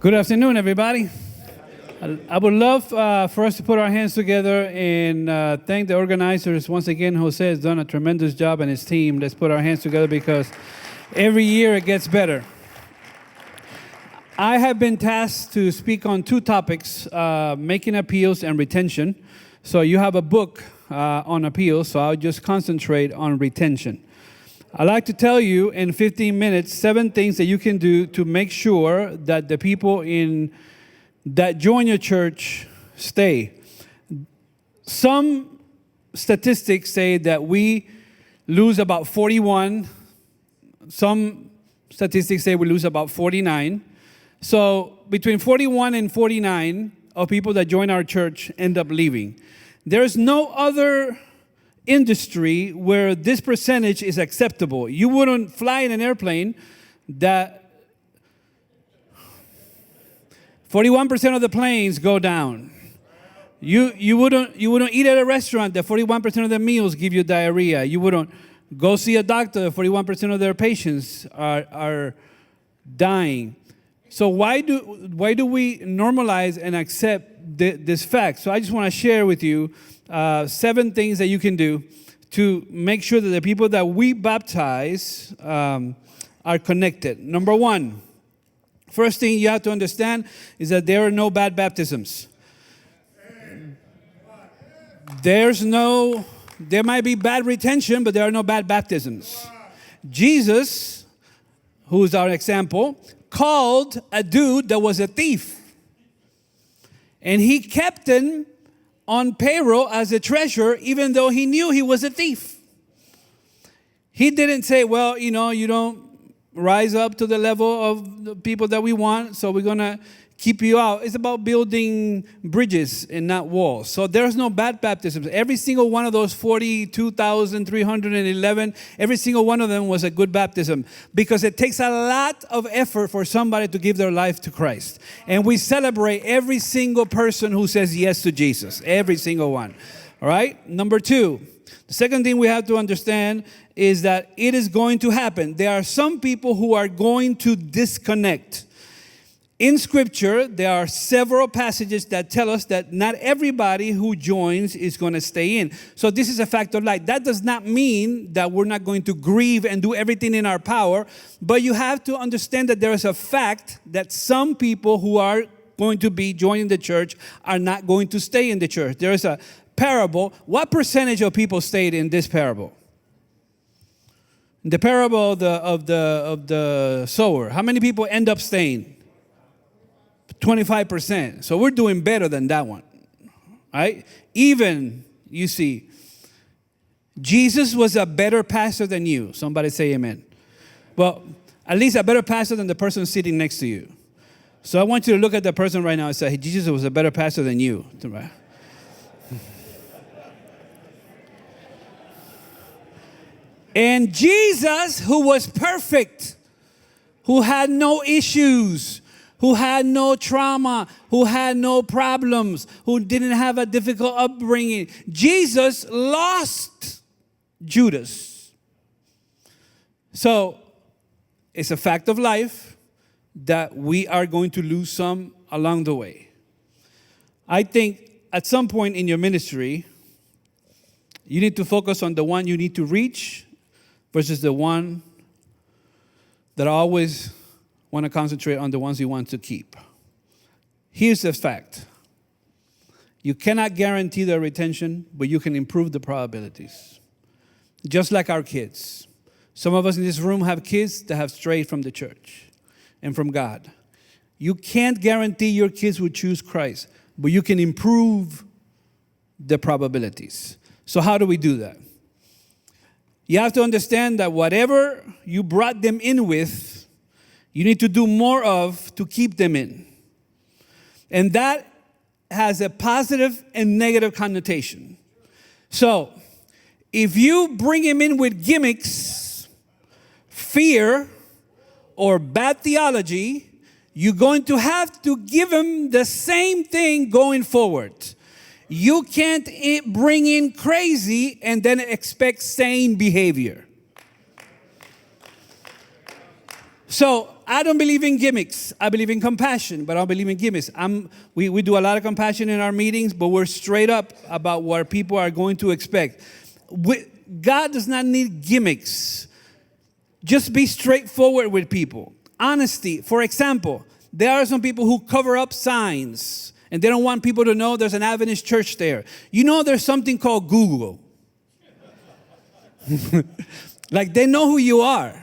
Good afternoon, everybody. I would love for us to put our hands together and thank the organizers. Once again, Jose has done a tremendous job and his team. Let's put our hands together because every year it gets better. I have been tasked to speak on two topics, making appeals and retention. So you have a book on appeals, so I'll just concentrate on retention. I'd like to tell you in 15 minutes 7 things that you can do to make sure that the people that join your church stay. Some statistics say that we lose about 41. Some statistics say we lose about 49. So between 41 and 49 of people that join our church end up leaving. There's no other industry where this percentage is acceptable. You wouldn't fly in an airplane that 41% of the planes go down. You wouldn't eat at a restaurant that 41% of the meals give you diarrhea. You wouldn't go see a doctor that 41% of their patients are dying. So why do we normalize and accept this fact? So I just want to share with you 7 things that you can do to make sure that the people that we baptize are connected. Number 1, first thing you have to understand is that there are no bad baptisms. There might be bad retention, but there are no bad baptisms. Jesus, who is our example, called a dude that was a thief. And he kept him on payroll as a treasurer, even though he knew he was a thief. He didn't say, well, you don't rise up to the level of the people that we want, so we're going to keep you out. It's about building bridges and not walls. So there's no bad baptisms. Every single one of those 42,311, every single one of them was a good baptism because it takes a lot of effort for somebody to give their life to Christ. And we celebrate every single person who says yes to Jesus, every single one. All right? Number 2, the second thing we have to understand is that it is going to happen. There are some people who are going to disconnect. In Scripture, there are several passages that tell us that not everybody who joins is going to stay in. So this is a fact of life. That does not mean that we're not going to grieve and do everything in our power, but you have to understand that there is a fact that some people who are going to be joining the church are not going to stay in the church. There is a parable. What percentage of people stayed in this parable? The parable of the sower. How many people end up staying? 25%. So we're doing better than that one, right? Even, you see, Jesus was a better pastor than you. Somebody say amen. Well, at least a better pastor than the person sitting next to you. So I want you to look at the person right now and say, hey, Jesus was a better pastor than you. And Jesus, who was perfect, who had no issues, who had no trauma, who had no problems, who didn't have a difficult upbringing. Jesus lost Judas. So it's a fact of life that we are going to lose some along the way. I think at some point in your ministry, you need to focus on the one you need to reach versus the one that always want to concentrate on the ones you want to keep. Here's the fact. You cannot guarantee their retention, but you can improve the probabilities. Just like our kids. Some of us in this room have kids that have strayed from the church and from God. You can't guarantee your kids will choose Christ, but you can improve the probabilities. So how do we do that? You have to understand that whatever you brought them in with, you need to do more of to keep them in. And that has a positive and negative connotation. So, if you bring him in with gimmicks, fear, or bad theology, you're going to have to give him the same thing going forward. You can't bring in crazy and then expect sane behavior. So I don't believe in gimmicks. I believe in compassion, but I don't believe in gimmicks. We do a lot of compassion in our meetings, but we're straight up about what people are going to expect. God does not need gimmicks. Just be straightforward with people. Honesty. For example, there are some people who cover up signs, and they don't want people to know there's an Adventist church there. You know there's something called Google. Like, they know who you are.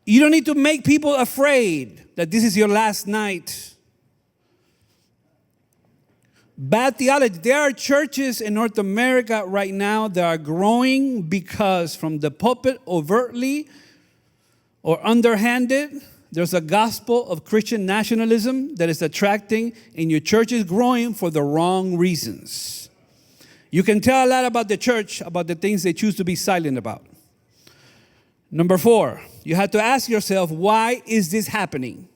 You don't need to make people afraid that this is your last night. Bad theology. There are churches in North America right now that are growing because from the pulpit, overtly or underhanded, there's a gospel of Christian nationalism that is attracting, and your church is growing for the wrong reasons. You can tell a lot about the church, about the things they choose to be silent about. Number 4, you have to ask yourself, why is this happening?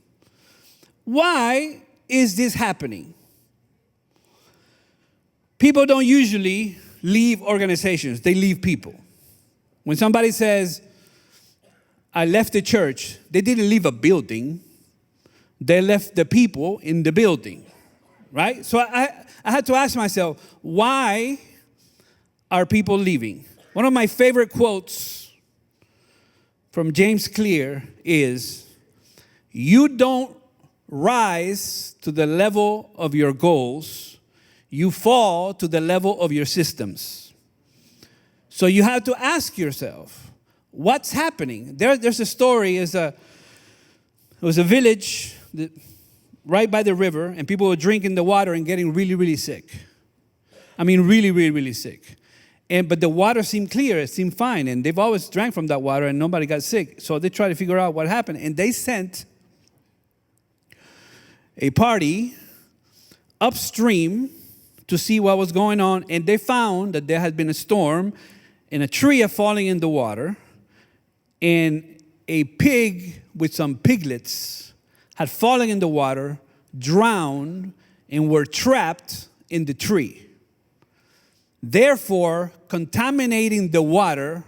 Why is this happening? People don't usually leave organizations. They leave people. When somebody says, I left the church, they didn't leave a building. They left the people in the building, right? So I had to ask myself, why are people leaving? One of my favorite quotes from James Clear is, you don't rise to the level of your goals, you fall to the level of your systems. So you have to ask yourself, what's happening? There's a story, it was a village right by the river, and people were drinking the water and getting really, really sick. I mean, really, really, really sick. But the water seemed clear, it seemed fine, and they've always drank from that water and nobody got sick. So they tried to figure out what happened, and they sent a party upstream to see what was going on, and they found that there had been a storm and a tree had fallen in the water, and a pig with some piglets had fallen in the water, drowned, and were trapped in the tree, therefore contaminating the water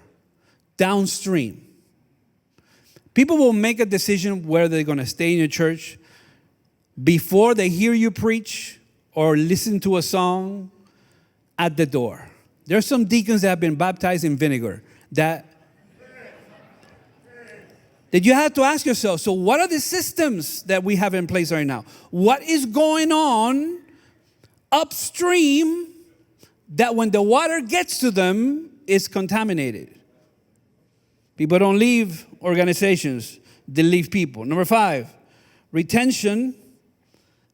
downstream. People will make a decision whether they're going to stay in your church before they hear you preach or listen to a song at the door. There's some deacons that have been baptized in vinegar that you have to ask yourself, so what are the systems that we have in place right now? What is going on upstream that when the water gets to them, is contaminated? People don't leave organizations, they leave people. Number 5, retention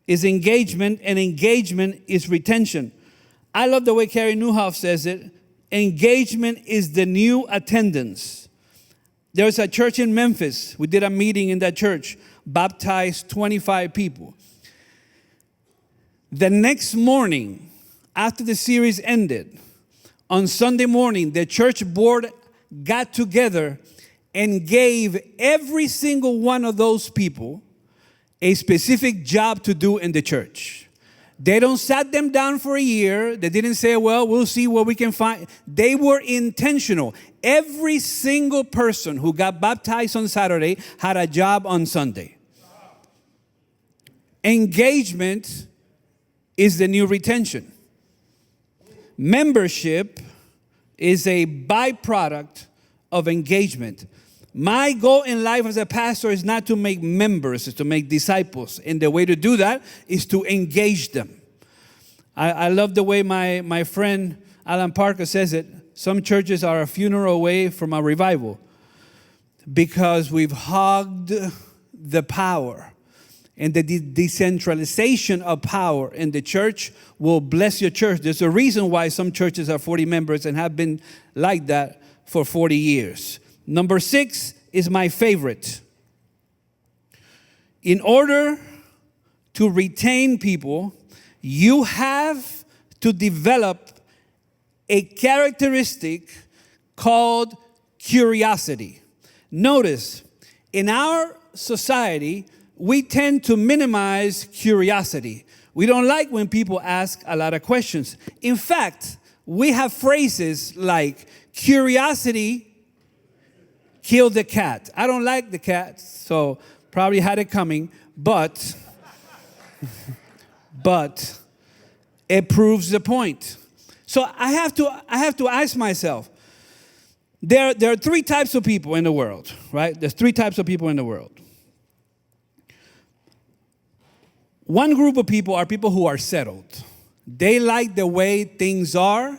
is engagement, and engagement is retention. I love the way Carey Nieuwhof says it. Engagement is the new attendance. There's a church in Memphis. We did a meeting in that church, baptized 25 people. The next morning, after the series ended, on Sunday morning, the church board got together and gave every single one of those people a specific job to do in the church. They don't sat them down for a year. They didn't say, well, we'll see what we can find. They were intentional. Every single person who got baptized on Saturday had a job on Sunday. Engagement is the new retention. Membership is a byproduct of engagement. My goal in life as a pastor is not to make members, it's to make disciples. And the way to do that is to engage them. I love the way my friend Alan Parker says it. Some churches are a funeral away from a revival because we've hogged the power. And the decentralization of power in the church will bless your church. There's a reason why some churches are 40 members and have been like that for 40 years. Number 6 is my favorite. In order to retain people, you have to develop a characteristic called curiosity. Notice, in our society, we tend to minimize curiosity. We don't like when people ask a lot of questions. In fact, we have phrases like curiosity killed the cat. I don't like the cat, so probably had it coming, but it proves the point. So I have to ask myself, there are three types of people in the world, right? There's three types of people in the world. One group of people are people who are settled. They like the way things are,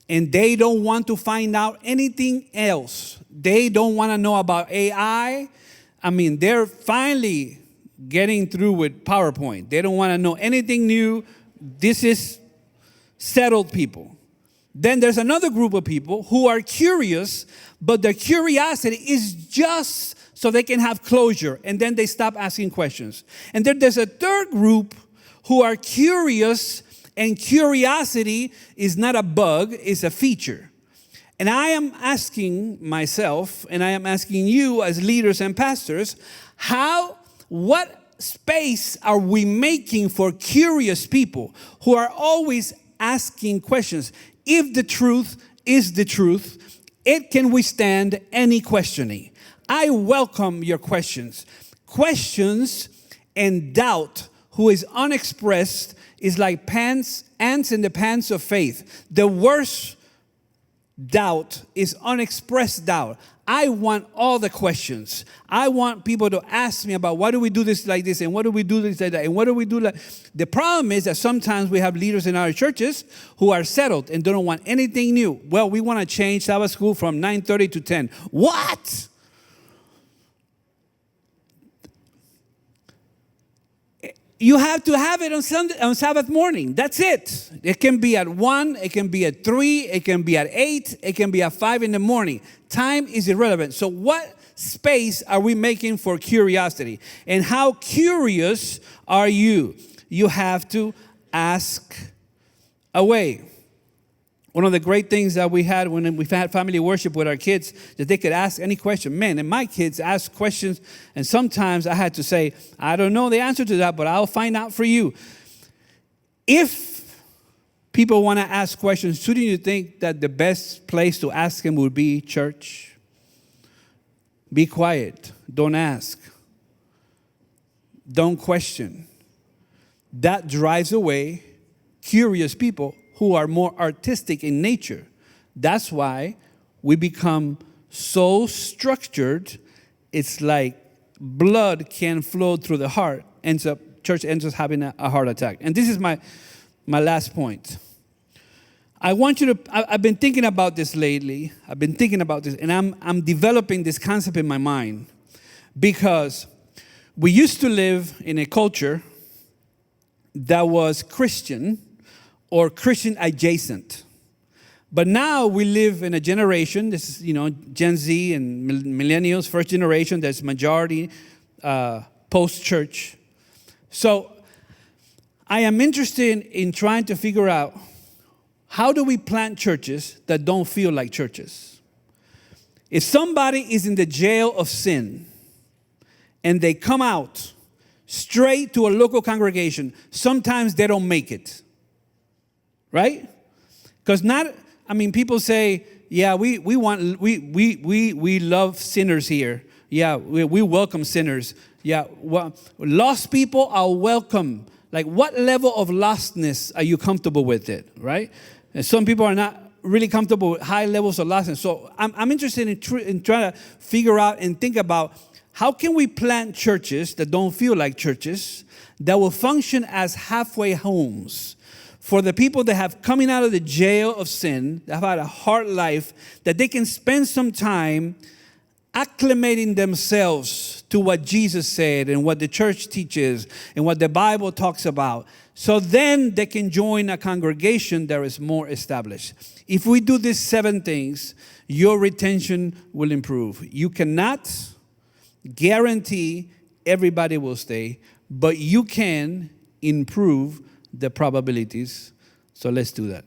and they don't want to find out anything else. They don't want to know about AI. I mean, they're finally getting through with PowerPoint. They don't want to know anything new. This is settled people. Then there's another group of people who are curious, but their curiosity is just so they can have closure, and then they stop asking questions. And then there's a third group who are curious, and curiosity is not a bug, it's a feature. And I am asking myself, and I am asking you as leaders and pastors, what space are we making for curious people who are always asking questions? If the truth is the truth, it can withstand any questioning. I welcome your questions. Questions and doubt, who is unexpressed, is like ants in the pants of faith. The worst doubt is unexpressed doubt. I want all the questions. I want people to ask me about why do we do this like this, and what do we do this like that, and what do we do like. The problem is that sometimes we have leaders in our churches who are settled and don't want anything new. Well, we want to change Sabbath school from 9:30 to 10. What? You have to have it on Sabbath morning. That's it. It can be at 1, it can be at 3, it can be at 8, it can be at 5 in the morning. Time is irrelevant. So what space are we making for curiosity? And how curious are you? You have to ask away. One of the great things that we had when we had family worship with our kids, that they could ask any question. Man, and my kids ask questions, and sometimes I had to say, I don't know the answer to that, but I'll find out for you. If people want to ask questions, shouldn't you think that the best place to ask them would be church? Be quiet. Don't ask. Don't question. That drives away curious people who are more artistic in nature. That's why we become so structured, it's like blood can't flow through the heart. Church ends up having a heart attack. And this is my last point. I've been thinking about this lately. I've been thinking about this, and I'm developing this concept in my mind, because we used to live in a culture that was Christian or Christian adjacent. But now we live in a generation, this is, Gen Z and millennials, first generation, that's majority post-church. So I am interested in trying to figure out, how do we plant churches that don't feel like churches? If somebody is in the jail of sin and they come out straight to a local congregation, sometimes they don't make it. Right? Because people say, yeah, we love sinners here. Yeah, we welcome sinners. Yeah, lost people are welcome. Like, what level of lostness are you comfortable with it, right? And some people are not really comfortable with high levels of lostness. So I'm interested in trying to figure out and think about, how can we plant churches that don't feel like churches, that will function as halfway homes for the people that have coming out of the jail of sin, that have had a hard life, that they can spend some time acclimating themselves to what Jesus said and what the church teaches and what the Bible talks about. So then they can join a congregation that is more established. If we do these 7 things, your retention will improve. You cannot guarantee everybody will stay, but you can improve the probabilities. So let's do that.